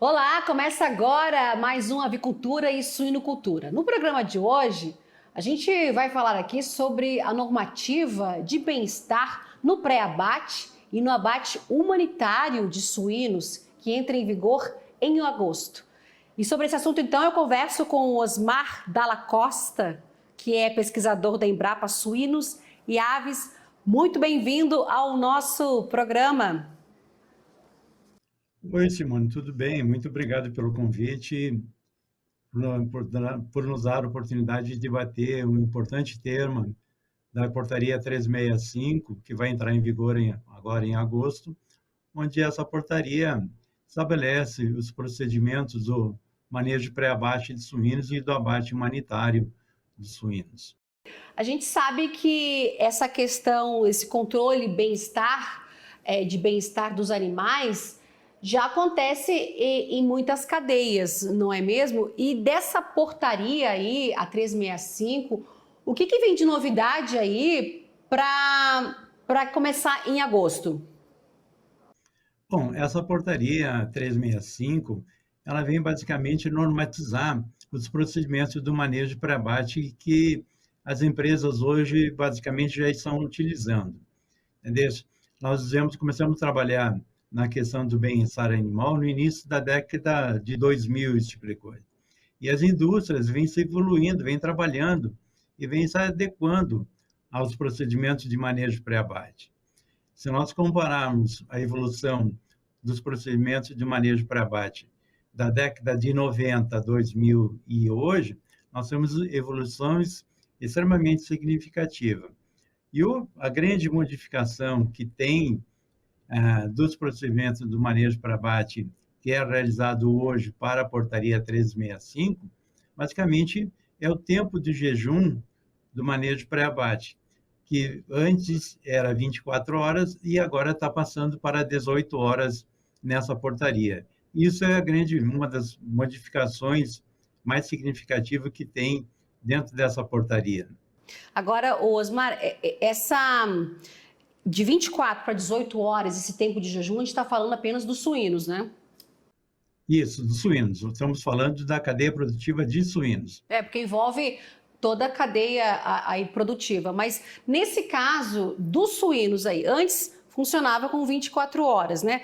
Olá, começa agora mais um Avicultura e Suinocultura. No programa de hoje, a gente vai falar aqui sobre a normativa de bem-estar no pré-abate e no abate humanitário de suínos, que entra em vigor em agosto. E sobre esse assunto, então, eu converso com o Osmar Dalla Costa, que é pesquisador da Embrapa Suínos e Aves. Muito bem-vindo ao nosso programa. Oi, Simone, tudo bem? Muito obrigado pelo convite, por nos dar a oportunidade de debater um importante tema da Portaria 365, que vai entrar em vigor agora em agosto, onde essa portaria estabelece os procedimentos do manejo pré-abate de suínos e do abate humanitário de suínos. A gente sabe que essa questão, esse controle bem-estar, de bem-estar dos animais, já acontece em muitas cadeias, não é mesmo? E dessa portaria aí, a 365, o que vem de novidade aí para começar em agosto? Bom, essa portaria 365, ela vem basicamente normatizar os procedimentos do manejo pré-abate que as empresas hoje basicamente já estão utilizando, entendeu? Começamos a trabalhar na questão do bem-estar animal no início da década de 2000, esse tipo de coisa. E as indústrias vêm se evoluindo, vêm trabalhando e vêm se adequando aos procedimentos de manejo pré-abate. Se nós compararmos a evolução dos procedimentos de manejo para abate da década de 90, 2000 e hoje, nós temos evoluções extremamente significativas. E a grande modificação que tem dos procedimentos do manejo para abate, que é realizado hoje para a portaria 365, basicamente é o tempo de jejum do manejo pré-abate, que antes era 24 horas e agora está passando para 18 horas nessa portaria. Isso é uma das modificações mais significativas que tem dentro dessa portaria. Agora, Osmar, essa de 24 para 18 horas, esse tempo de jejum, a gente está falando apenas dos suínos, né? Isso, dos suínos. Estamos falando da cadeia produtiva de suínos. Porque envolve toda a cadeia aí produtiva. Mas nesse caso dos suínos aí, antes funcionava com 24 horas, né?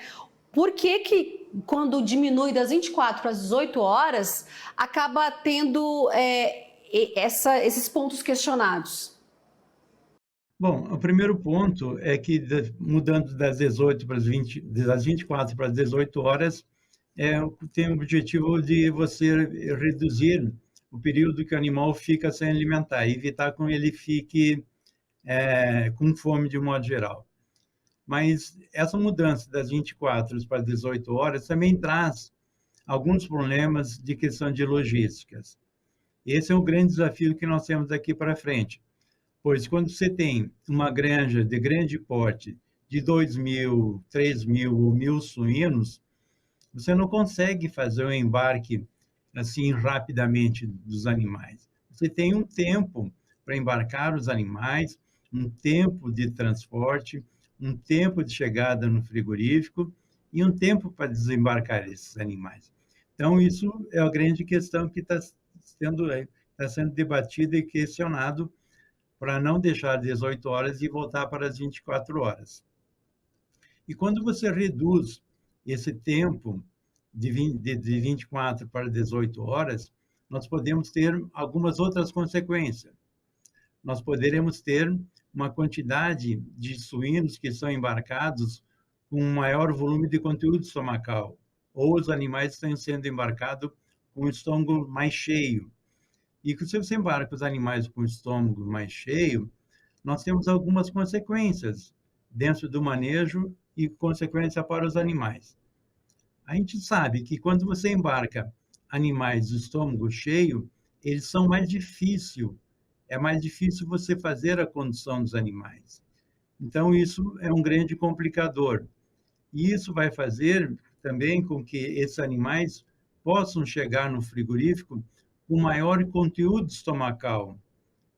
Por que quando diminui das 24 para as 18 horas, acaba tendo esses pontos questionados? Bom, o primeiro ponto é que, mudando das 18 para as 20, das 24 para as 18 horas, tem o objetivo de você reduzir o período que o animal fica sem alimentar, evitar que ele fique com fome de um modo geral. Mas essa mudança das 24 para 18 horas também traz alguns problemas de questão de logísticas. Esse é o grande desafio que nós temos daqui para frente, pois quando você tem uma granja de grande porte, de 2.000, 3.000 ou 1.000 suínos, você não consegue fazer o embarque assim rapidamente dos animais. Você tem um tempo para embarcar os animais, um tempo de transporte, um tempo de chegada no frigorífico e um tempo para desembarcar esses animais. Então, isso é a grande questão que está sendo debatida e questionado para não deixar 18 horas e voltar para as 24 horas. E quando você reduz esse tempo de 24 para 18 horas, nós podemos ter algumas outras consequências. Nós poderemos ter uma quantidade de suínos que são embarcados com um maior volume de conteúdo estomacal, ou os animais estão sendo embarcados com o estômago mais cheio. E se você embarca os animais com o estômago mais cheio, nós temos algumas consequências dentro do manejo e consequência para os animais. A gente sabe que quando você embarca animais de estômago cheio, eles são mais difíceis, é mais difícil você fazer a condução dos animais. Então, isso é um grande complicador. E isso vai fazer também com que esses animais possam chegar no frigorífico com maior conteúdo estomacal.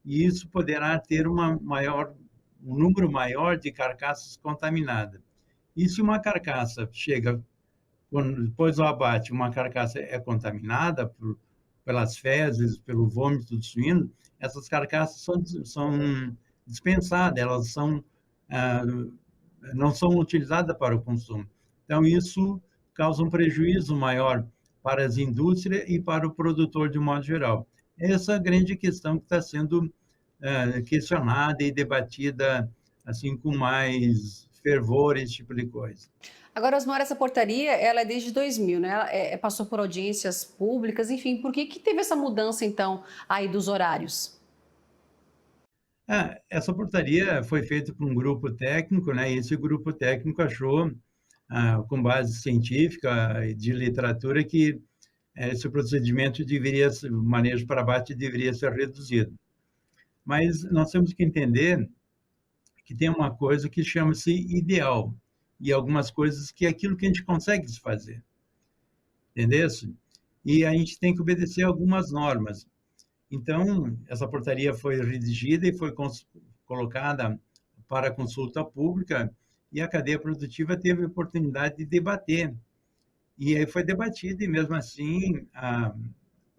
E isso poderá ter um número maior de carcaças contaminadas. E se uma carcaça chega quando depois do abate uma carcaça é contaminada pelas fezes, pelo vômito do suíno, essas carcaças são dispensadas, elas ah, não são utilizadas para o consumo. Então, isso causa um prejuízo maior para as indústrias e para o produtor de um modo geral. Essa é a grande questão que está sendo questionada e debatida assim com mais fervor, esse tipo de coisa. Agora, Osmar, essa portaria, ela é desde 2000, né? Ela passou por audiências públicas, enfim, por que teve essa mudança, então, aí dos horários? Essa portaria foi feita por um grupo técnico, né? E esse grupo técnico achou, com base científica e de literatura, que esse procedimento deveria, o manejo para abate deveria ser reduzido. Mas nós temos que entender que tem uma coisa que chama-se ideal e algumas coisas que é aquilo que a gente consegue se fazer, entendeu? E a gente tem que obedecer algumas normas. Então, essa portaria foi redigida e foi colocada para consulta pública e a cadeia produtiva teve a oportunidade de debater. E aí foi debatido e, mesmo assim,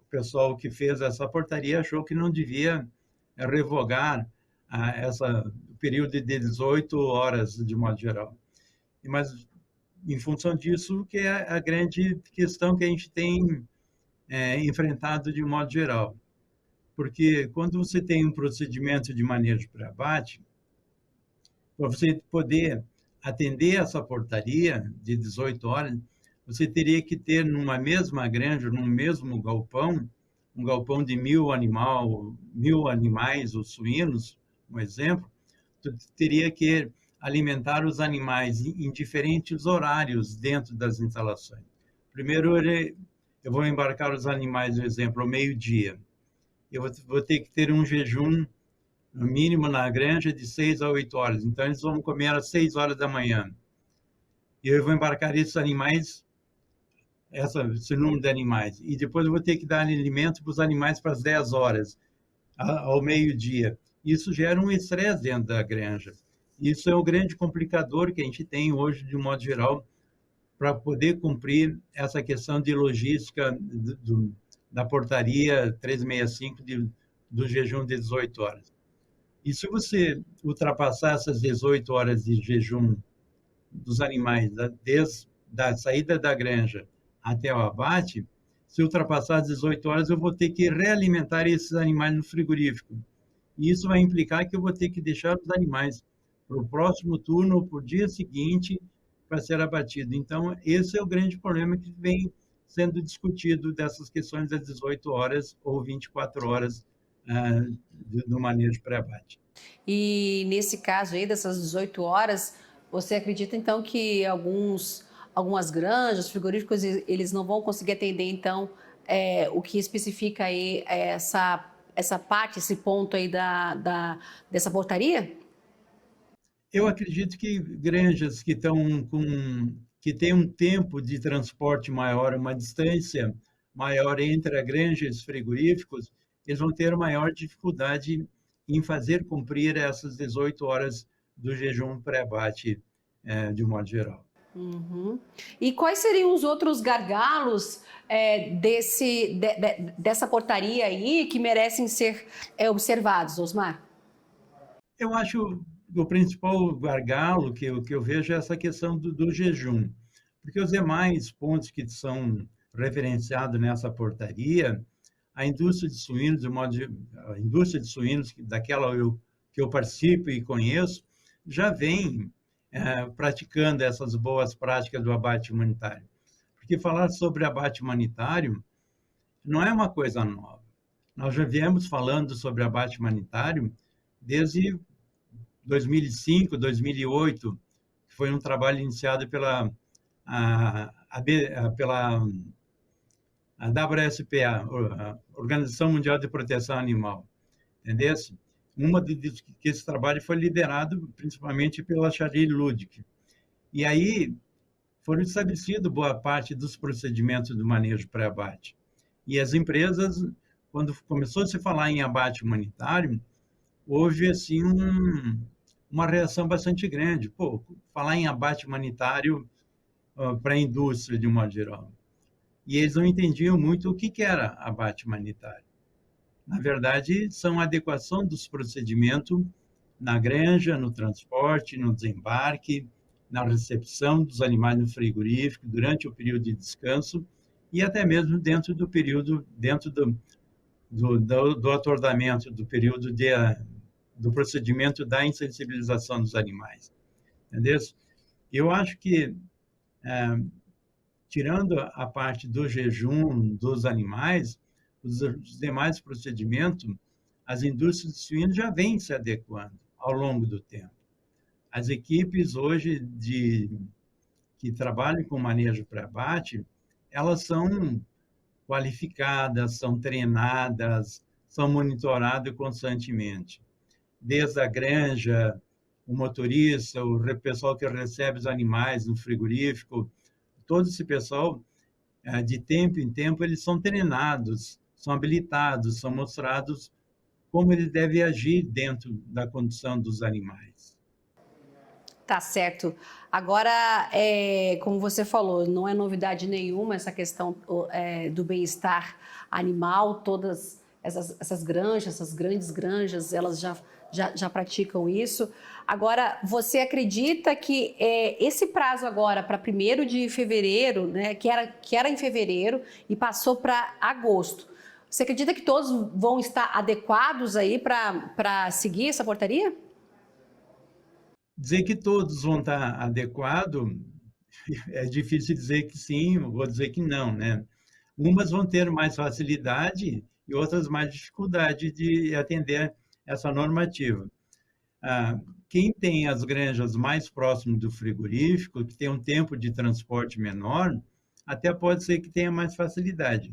o pessoal que fez essa portaria achou que não devia revogar o período de 18 horas, de modo geral. Mas, em função disso, que é a grande questão que a gente tem enfrentado de modo geral. Porque quando você tem um procedimento de manejo para abate, para você poder atender essa portaria de 18 horas, você teria que ter numa mesma granja, num mesmo galpão, um galpão de 1.000 animais ou suínos, um exemplo, tu teria que alimentar os animais em diferentes horários dentro das instalações. Primeiro, eu vou embarcar os animais, por exemplo, ao meio-dia. Eu vou ter que ter um jejum, no mínimo na granja, de 6 a 8 horas. Então, eles vão comer às 6 horas da manhã. E eu vou embarcar esses animais, esse número de animais. E depois eu vou ter que dar alimento para os animais para as 10 horas, ao meio-dia. Isso gera um estresse dentro da granja. Isso é o grande complicador que a gente tem hoje, de um modo geral, para poder cumprir essa questão de logística da portaria 365 do jejum de 18 horas. E se você ultrapassar essas 18 horas de jejum dos animais, desde a saída da granja até o abate, se ultrapassar as 18 horas, eu vou ter que realimentar esses animais no frigorífico. E isso vai implicar que eu vou ter que deixar os animais para o próximo turno ou para o dia seguinte para ser abatido. Então, esse é o grande problema que vem sendo discutido dessas questões das 18 horas ou 24 horas do manejo pré-abate. E nesse caso aí, dessas 18 horas, você acredita então que algumas granjas, frigoríficos, eles não vão conseguir atender então o que especifica aí essa parte, esse ponto aí dessa portaria? Eu acredito que granjas que têm um tempo de transporte maior, uma distância maior entre a granja e os frigoríficos, eles vão ter maior dificuldade em fazer cumprir essas 18 horas do jejum pré-abate, de um modo geral. Uhum. E quais seriam os outros gargalos dessa portaria aí que merecem ser observados, Osmar? Eu acho que o principal gargalo que eu vejo é essa questão do jejum, porque os demais pontos que são referenciados nessa portaria, a indústria de suínos, a indústria de suínos, daquela que eu participo e conheço, já vem praticando essas boas práticas do abate humanitário. Porque falar sobre abate humanitário não é uma coisa nova. Nós já viemos falando sobre abate humanitário desde 2005, 2008, que foi um trabalho iniciado pela WSPA, a Organização Mundial de Proteção Animal, entendeu? Que esse trabalho foi liderado principalmente pela Shari Ludick. E aí foram estabelecidos boa parte dos procedimentos do manejo pré-abate. E as empresas, quando começou a se falar em abate humanitário, houve assim uma reação bastante grande. Pô, falar em abate humanitário, para a indústria, de um modo geral. E eles não entendiam muito o que era abate humanitário. Na verdade, são a adequação dos procedimentos na granja, no transporte, no desembarque, na recepção dos animais no frigorífico, durante o período de descanso e até mesmo dentro do período, dentro do atordoamento, do período do procedimento da insensibilização dos animais. Entendeu? Eu acho que, tirando a parte do jejum dos animais, os demais procedimentos, as indústrias de suínos já vêm se adequando ao longo do tempo. As equipes hoje que trabalham com manejo para abate, elas são qualificadas, são treinadas, são monitoradas constantemente. Desde a granja, o motorista, o pessoal que recebe os animais no frigorífico, todo esse pessoal, de tempo em tempo, eles são treinados, são habilitados, são mostrados como ele deve agir dentro da condição dos animais. Tá certo. Agora, como você falou, não é novidade nenhuma essa questão do bem-estar animal. Todas essas granjas, essas grandes granjas, elas já praticam isso. Agora, você acredita que esse prazo agora para 1º de fevereiro, né, que era em fevereiro e passou para agosto, você acredita que todos vão estar adequados aí para seguir essa portaria? Dizer que todos vão estar adequados, é difícil dizer que sim, vou dizer que não, né? Umas vão ter mais facilidade e outras mais dificuldade de atender essa normativa. Quem tem as granjas mais próximas do frigorífico, que tem um tempo de transporte menor, até pode ser que tenha mais facilidade.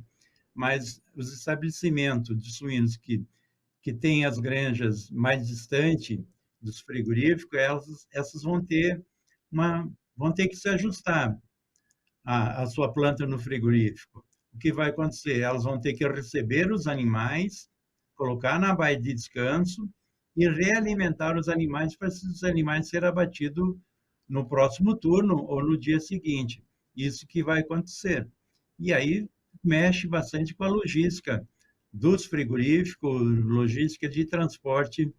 Mas os estabelecimentos de suínos que têm as granjas mais distantes dos frigoríficos, essas vão ter que se ajustar à sua planta no frigorífico. O que vai acontecer? Elas vão ter que receber os animais, colocar na baía de descanso e realimentar os animais para esses animais serem abatidos no próximo turno ou no dia seguinte. Isso que vai acontecer. E aí mexe bastante com a logística dos frigoríficos, logística de transporte,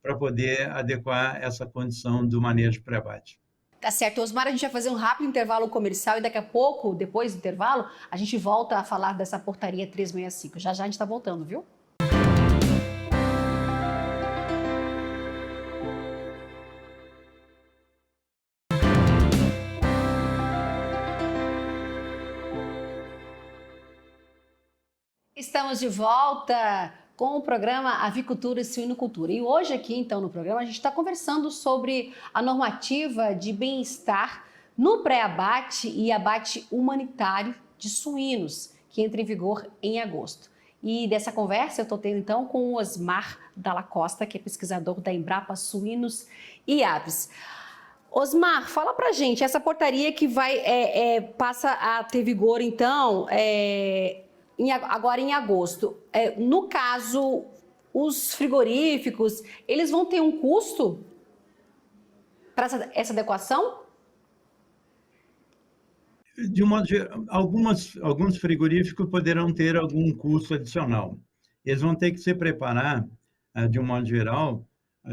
para poder adequar essa condição do manejo pré-abate. Tá certo, Osmar, a gente vai fazer um rápido intervalo comercial e daqui a pouco, depois do intervalo, a gente volta a falar dessa portaria 365. Já a gente está voltando, viu? Estamos de volta com o programa Avicultura e Suinocultura. E hoje aqui, então, no programa, a gente está conversando sobre a normativa de bem-estar no pré-abate e abate humanitário de suínos, que entra em vigor em agosto. E dessa conversa eu estou tendo, então, com o Osmar Dalla Costa, que é pesquisador da Embrapa Suínos e Aves. Osmar, fala pra gente, essa portaria que passa a ter vigor, então, agora em agosto. No caso, os frigoríficos, eles vão ter um custo para essa adequação? De um modo geral, alguns frigoríficos poderão ter algum custo adicional. Eles vão ter que se preparar, de um modo geral,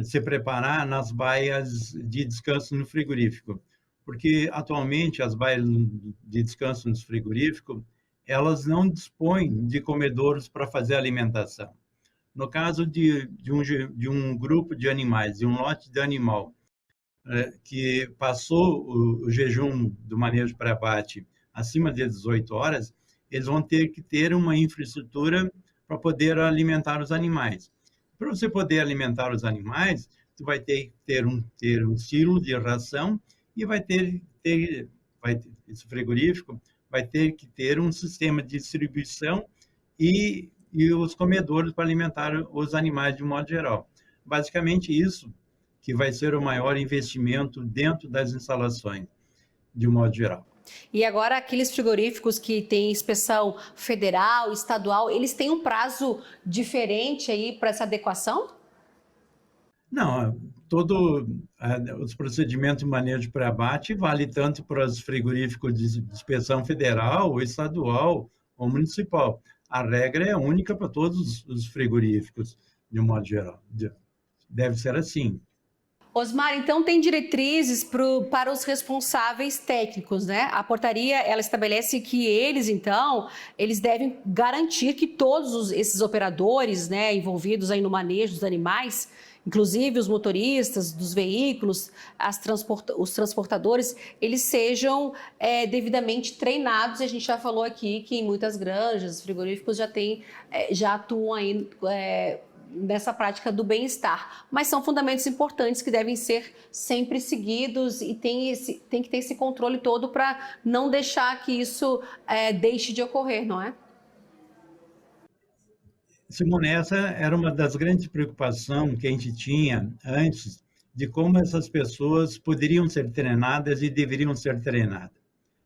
se preparar nas baias de descanso no frigorífico, porque atualmente as baias de descanso no frigorífico, elas não dispõem de comedouros para fazer alimentação. No caso de um grupo de animais, de um lote de animal, que passou o jejum do manejo para abate acima de 18 horas, eles vão ter que ter uma infraestrutura para poder alimentar os animais. Para você poder alimentar os animais, você vai ter que ter um silo de ração e esse frigorífico vai ter que ter um sistema de distribuição e os comedouros para alimentar os animais de um modo geral. Basicamente isso que vai ser o maior investimento dentro das instalações, de um modo geral. E agora, aqueles frigoríficos que têm inspeção federal, estadual, eles têm um prazo diferente aí para essa adequação? Não, os procedimentos de manejo para abate vale tanto para os frigoríficos de inspeção federal, ou estadual ou municipal. A regra é única para todos os frigoríficos, de um modo geral. Deve ser assim. Osmar, então tem diretrizes para os responsáveis técnicos, né? A portaria, ela estabelece que então, eles devem garantir que todos esses operadores, né, envolvidos aí no manejo dos animais, inclusive os motoristas dos veículos, os transportadores, eles sejam devidamente treinados. E a gente já falou aqui que em muitas granjas, frigoríficos já atuam aí nessa prática do bem-estar, mas são fundamentos importantes que devem ser sempre seguidos e tem que ter esse controle todo para não deixar que isso deixe de ocorrer, não é? Simone, essa era uma das grandes preocupações que a gente tinha antes de como essas pessoas poderiam ser treinadas e deveriam ser treinadas.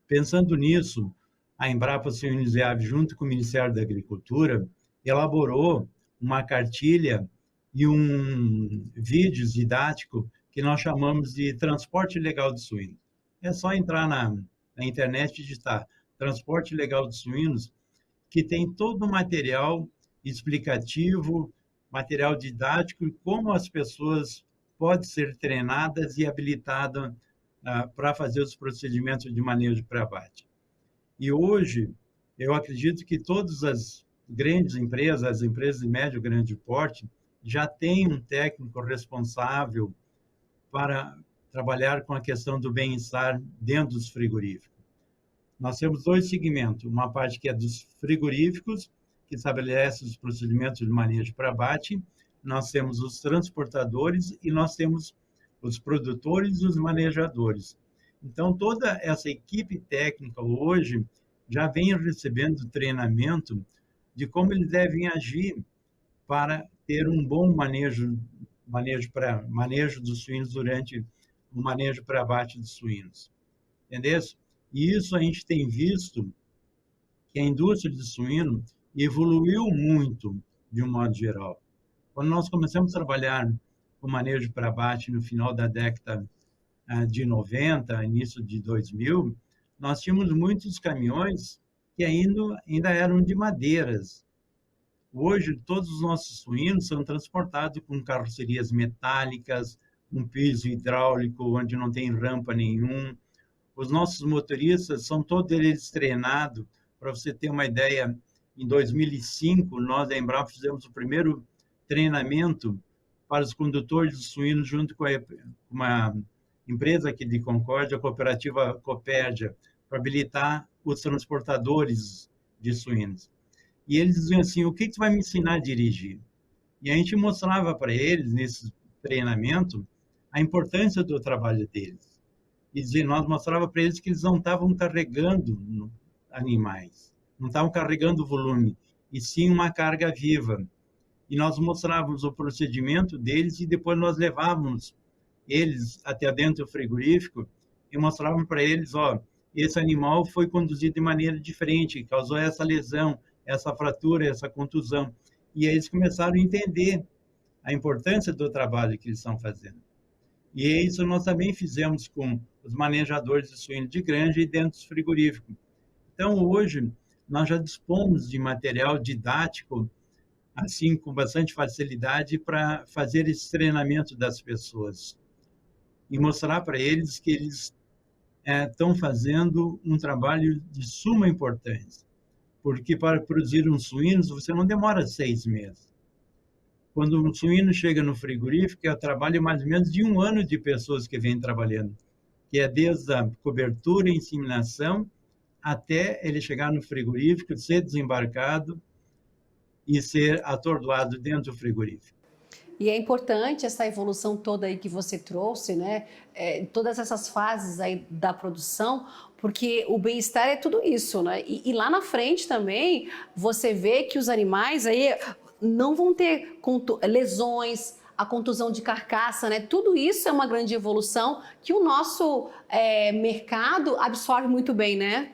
Pensando nisso, a Embrapa Suínos e Aves, junto com o Ministério da Agricultura, elaborou uma cartilha e um vídeo didático que nós chamamos de transporte legal de suínos. É só entrar na internet e digitar transporte legal de suínos, que tem todo o material explicativo, material didático, e como as pessoas podem ser treinadas e habilitadas para fazer os procedimentos de manejo para abate. E hoje, eu acredito que todas as grandes empresas, as empresas de médio e grande porte, já têm um técnico responsável para trabalhar com a questão do bem-estar dentro dos frigoríficos. Nós temos dois segmentos, uma parte que é dos frigoríficos, que estabelece os procedimentos de manejo para abate, nós temos os transportadores e nós temos os produtores e os manejadores. Então, toda essa equipe técnica hoje já vem recebendo treinamento de como eles devem agir para ter um bom manejo dos suínos durante o manejo para abate dos suínos. Entendeu? E isso a gente tem visto que a indústria de suíno evoluiu muito, de um modo geral. Quando nós começamos a trabalhar com manejo para abate no final da década de 90, início de 2000, nós tínhamos muitos caminhões que ainda eram de madeiras. Hoje, todos os nossos suínos são transportados com carrocerias metálicas, um piso hidráulico onde não tem rampa nenhum. Os nossos motoristas são todos eles treinados. Para você ter uma ideia, em 2005, nós da Embrapa fizemos o primeiro treinamento para os condutores de suínos junto com uma empresa aqui de Concórdia, a cooperativa Copérdia, para habilitar os transportadores de suínos. E eles diziam assim, o que você vai me ensinar a dirigir? E a gente mostrava para eles, nesse treinamento, a importância do trabalho deles. E nós mostrava para eles que eles não estavam carregando animais, não estavam carregando volume, e sim uma carga viva. E nós mostrávamos o procedimento deles e depois nós levávamos eles até dentro do frigorífico e mostrávamos para eles, esse animal foi conduzido de maneira diferente, causou essa lesão, essa fratura, essa contusão. E aí eles começaram a entender a importância do trabalho que eles estão fazendo. E isso nós também fizemos com os manejadores de suíno de granja e dentro dos frigoríficos. Então, hoje, nós já dispomos de material didático, assim, com bastante facilidade, para fazer esse treinamento das pessoas e mostrar para eles que eles estão fazendo um trabalho de suma importância, porque para produzir um suíno, você não demora 6 meses. Quando um suíno chega no frigorífico, é o trabalho mais ou menos de 1 ano de pessoas que vêm trabalhando, que é desde a cobertura e inseminação até ele chegar no frigorífico, ser desembarcado e ser atordoado dentro do frigorífico. E é importante essa evolução toda aí que você trouxe, né? Todas essas fases aí da produção, porque o bem-estar é tudo isso, né? E lá na frente também você vê que os animais aí não vão ter lesões, a contusão de carcaça, né? Tudo isso é uma grande evolução que o nosso mercado absorve muito bem, né?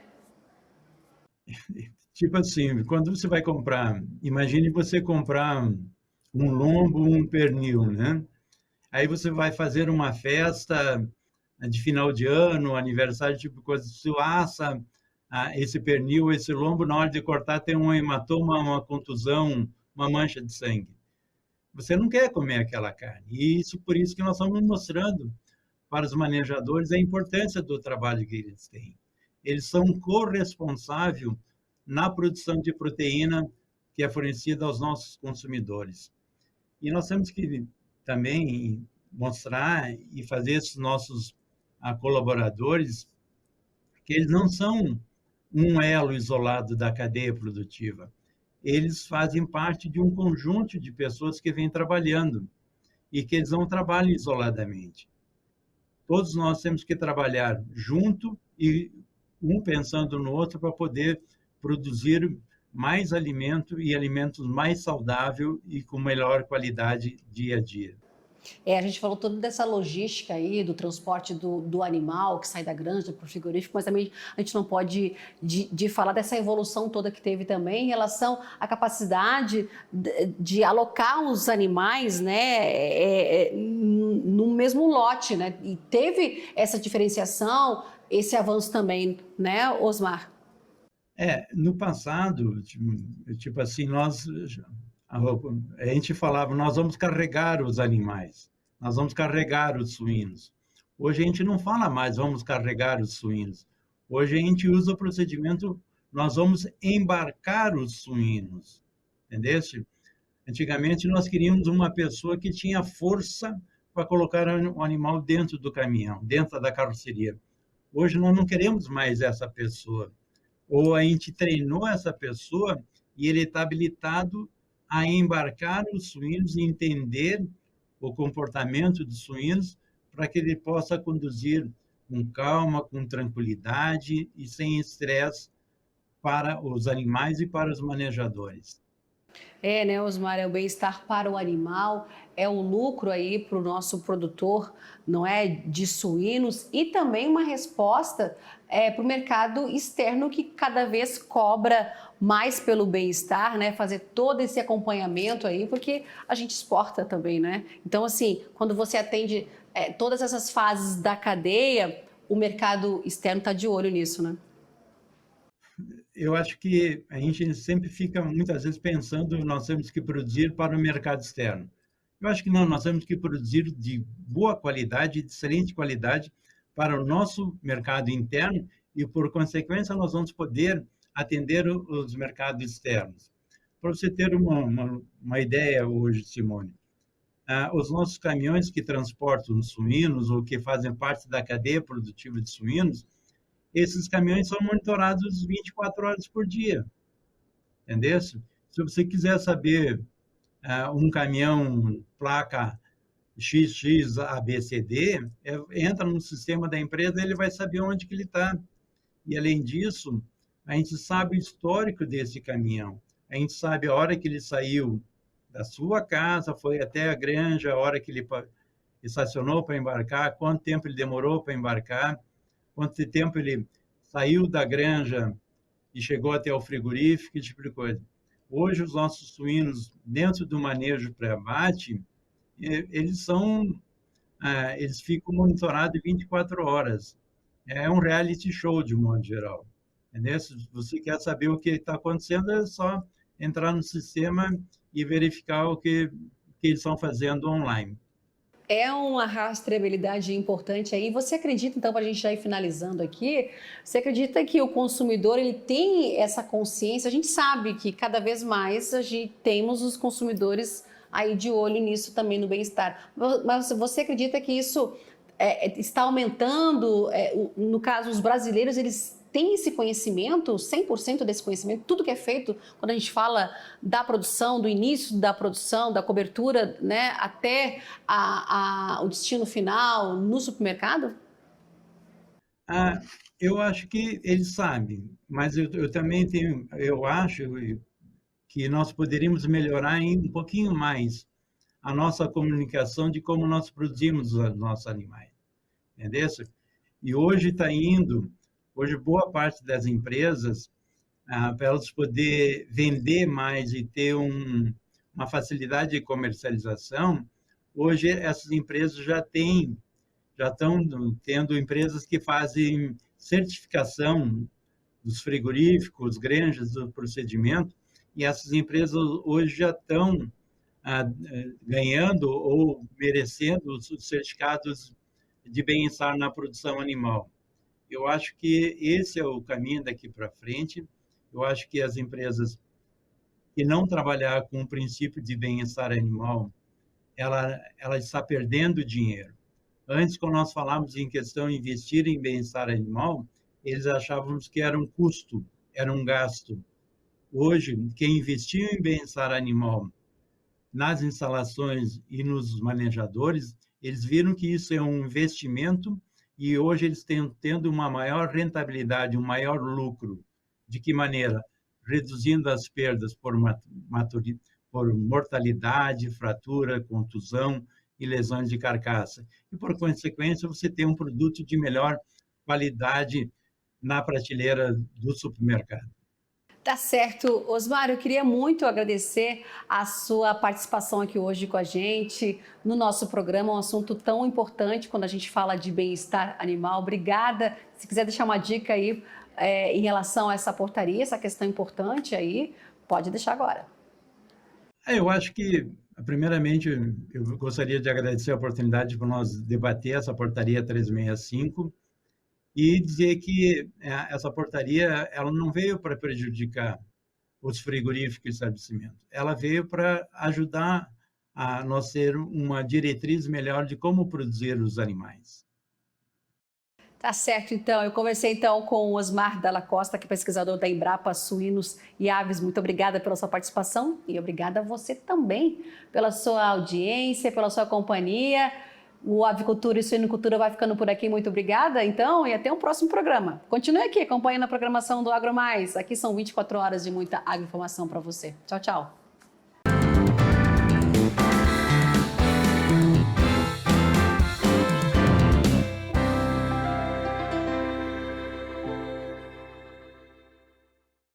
Tipo assim, quando você vai comprar, imagine você comprar um lombo, um pernil, né? Aí você vai fazer uma festa de final de ano, aniversário, tipo coisa, se assa esse pernil, esse lombo, na hora de cortar tem um hematoma, uma contusão, uma mancha de sangue. Você não quer comer aquela carne. E isso, por isso que nós estamos mostrando para os manejadores a importância do trabalho que eles têm. Eles são corresponsáveis na produção de proteína que é fornecida aos nossos consumidores. E nós temos que também mostrar e fazer esses nossos colaboradores que eles não são um elo isolado da cadeia produtiva. Eles fazem parte de um conjunto de pessoas que vêm trabalhando e que eles não trabalham isoladamente. Todos nós temos que trabalhar junto e um pensando no outro para poder produzir mais alimento e alimentos mais saudáveis e com melhor qualidade dia a dia. A gente falou toda dessa logística aí do transporte do animal que sai da granja para o frigorífico, mas também a gente não pode de falar dessa evolução toda que teve também em relação à capacidade de alocar os animais, né, no mesmo lote, né? E teve essa diferenciação, esse avanço também, né, Osmar? No passado, tipo assim, a gente falava, nós vamos carregar os animais, nós vamos carregar os suínos. Hoje a gente não fala mais, vamos carregar os suínos. Hoje a gente usa o procedimento, nós vamos embarcar os suínos, entendeu? Antigamente nós queríamos uma pessoa que tinha força para colocar o animal dentro do caminhão, dentro da carroceria. Hoje nós não queremos mais essa pessoa. Ou a gente treinou essa pessoa e ele está habilitado a embarcar os suínos e entender o comportamento dos suínos para que ele possa conduzir com calma, com tranquilidade e sem estresse para os animais e para os manejadores. Né, Osmar, é o bem-estar para o animal, é o lucro aí para o nosso produtor, não é, de suínos e também uma resposta para o mercado externo que cada vez cobra mais pelo bem-estar, né, fazer todo esse acompanhamento aí, porque a gente exporta também, né? Então, assim, quando você atende todas essas fases da cadeia, o mercado externo está de olho nisso, né? Eu acho que a gente sempre fica, muitas vezes, pensando nós temos que produzir para o mercado externo. Eu acho que não, nós temos que produzir de boa qualidade, de excelente qualidade, para o nosso mercado interno e, por consequência, nós vamos poder atender os mercados externos. Para você ter uma ideia hoje, Simone, os nossos caminhões que transportam suínos ou que fazem parte da cadeia produtiva de suínos, esses caminhões são monitorados 24 horas por dia, entendeu? Se você quiser saber um caminhão placa XXABCD, entra no sistema da empresa, ele vai saber onde que ele está. E, além disso, a gente sabe o histórico desse caminhão. A gente sabe a hora que ele saiu da sua casa, foi até a granja, a hora que ele estacionou para embarcar, quanto tempo ele demorou para embarcar, quanto tempo ele saiu da granja e chegou até o frigorífico, esse tipo de coisa. Hoje, os nossos suínos, dentro do manejo pré-abate, eles ficam monitorados 24 horas. É um reality show, de um modo geral. Entendeu? Se você quer saber o que está acontecendo, é só entrar no sistema e verificar o que eles estão fazendo online. É uma rastreabilidade importante aí. Você acredita, então, para a gente já ir finalizando aqui, você acredita que o consumidor ele tem essa consciência? A gente sabe que cada vez mais temos os consumidores aí de olho nisso também no bem-estar. Mas você acredita que isso está aumentando? No caso, os brasileiros, eles têm esse conhecimento, 100% desse conhecimento, tudo que é feito, quando a gente fala da produção, do início da produção, da cobertura, né, até o destino final no supermercado? Eu acho que eles sabem, mas eu também eu acho que nós poderíamos melhorar ainda um pouquinho mais a nossa comunicação de como nós produzimos os nossos animais, entendeu? E hoje boa parte das empresas, para elas poder vender mais e ter uma facilidade de comercialização, Hoje, essas empresas já estão tendo empresas que fazem certificação dos frigoríficos, granjas, do procedimento, e essas empresas hoje já estão ganhando ou merecendo os certificados de bem-estar na produção animal. Eu acho que esse é o caminho daqui para frente. Eu acho que as empresas que não trabalhar com o princípio de bem-estar animal, ela está perdendo dinheiro. Antes, quando nós falávamos em questão de investir em bem-estar animal, eles achavam que era um custo, era um gasto. Hoje, quem investiu em bem-estar animal nas instalações e nos manejadores, eles viram que isso é um investimento e hoje eles estão tendo uma maior rentabilidade, um maior lucro. De que maneira? Reduzindo as perdas por mortalidade, fratura, contusão e lesões de carcaça. E, por consequência, você tem um produto de melhor qualidade na prateleira do supermercado. Tá certo. Osmar, eu queria muito agradecer a sua participação aqui hoje com a gente no nosso programa, um assunto tão importante quando a gente fala de bem-estar animal. Obrigada. Se quiser deixar uma dica aí em relação a essa portaria, essa questão importante aí, pode deixar agora. Eu acho que, primeiramente, eu gostaria de agradecer a oportunidade para nós debater essa portaria 365 e dizer que essa portaria ela não veio para prejudicar os frigoríficos e estabelecimentos. Ela veio para ajudar a nós ter uma diretriz melhor de como produzir os animais. Tá certo, então. Eu conversei então com o Osmar Dalla Costa, que é pesquisador da Embrapa Suínos e Aves. Muito obrigada pela sua participação e obrigada a você também pela sua audiência, pela sua companhia. O Avicultura e Suinocultura vai ficando por aqui. Muito obrigada, então, e até um próximo programa. Continue aqui acompanhando a programação do Agro Mais. Aqui são 24 horas de muita agroinformação para você. Tchau, tchau.